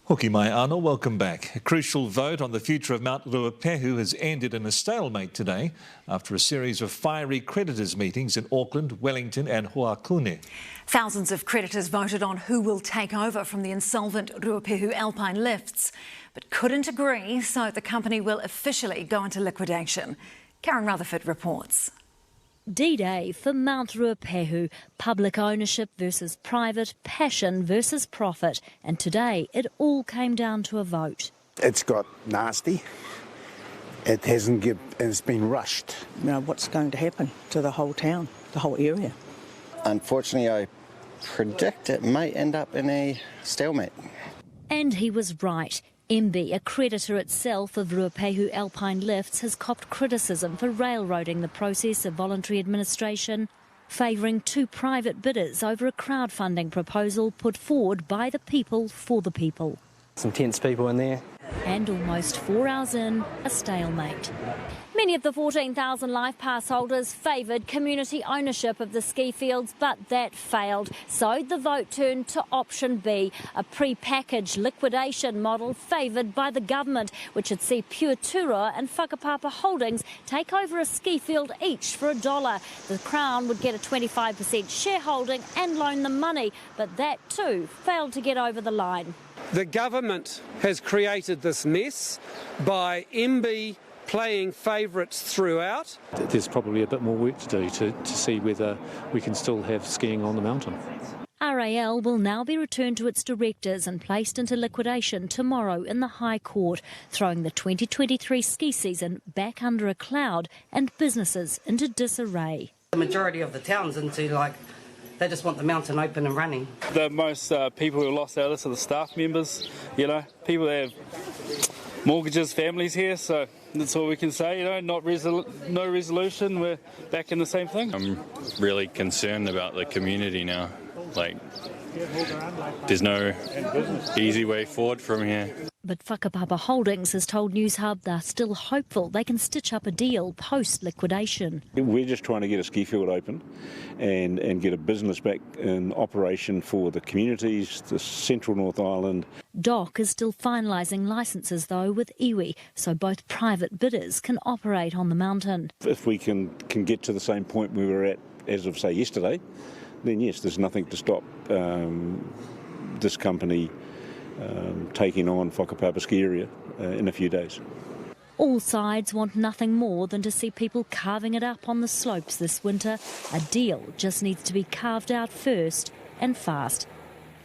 Hoki mai Arnold, welcome back. A crucial vote on the future of Mt Ruapehu has ended in a stalemate today after a series of fiery creditors' meetings in Auckland, Wellington and Hoakune. Thousands of creditors voted on who will take over from the insolvent Ruapehu Alpine Lifts, but couldn't agree, so the company will officially go into liquidation. Karen Rutherford reports. D-Day for Mt Ruapehu, public ownership versus private, passion versus profit, and today it all came down to a vote. It's got nasty. It's been rushed. You know, what's going to happen to the whole town, the whole area? Unfortunately, I predict it may end up in a stalemate. And he was right. MB, a creditor itself of Ruapehu Alpine Lifts, has copped criticism for railroading the process of voluntary administration, favouring two private bidders over a crowdfunding proposal put forward by the people for the people. Some tense people in there. And almost 4 hours in, a stalemate. Many of the 14,000 Life Pass holders favoured community ownership of the ski fields, but that failed. So the vote turned to option B, a pre-packaged liquidation model favoured by the government, which would see Pure Turoa and Whakapapa Holdings take over a ski field each for $1. The Crown would get a 25% shareholding and loan them money, but that too failed to get over the line. The government has created this mess by MB playing favourites throughout. There's probably a bit more work to do to see whether we can still have skiing on the mountain. RAL will now be returned to its directors and placed into liquidation tomorrow in the High Court, throwing the 2023 ski season back under a cloud and businesses into disarray. The majority of the towns they just want the mountain open and running. The most people who lost out are the staff members, people that have mortgages, families here, so that's all we can say, no resolution, we're back in the same thing. I'm really concerned about the community now, there's no easy way forward from here. But Whakapapa Holdings has told Newshub they're still hopeful they can stitch up a deal post-liquidation. We're just trying to get a ski field open and get a business back in operation for the communities, the central North Island. DOC is still finalising licences though with iwi, so both private bidders can operate on the mountain. If we can get to the same point we were at as of, say, yesterday, then yes, there's nothing to stop this company taking on Whakapapa ski area in a few days. All sides want nothing more than to see people carving it up on the slopes this winter. A deal just needs to be carved out first and fast.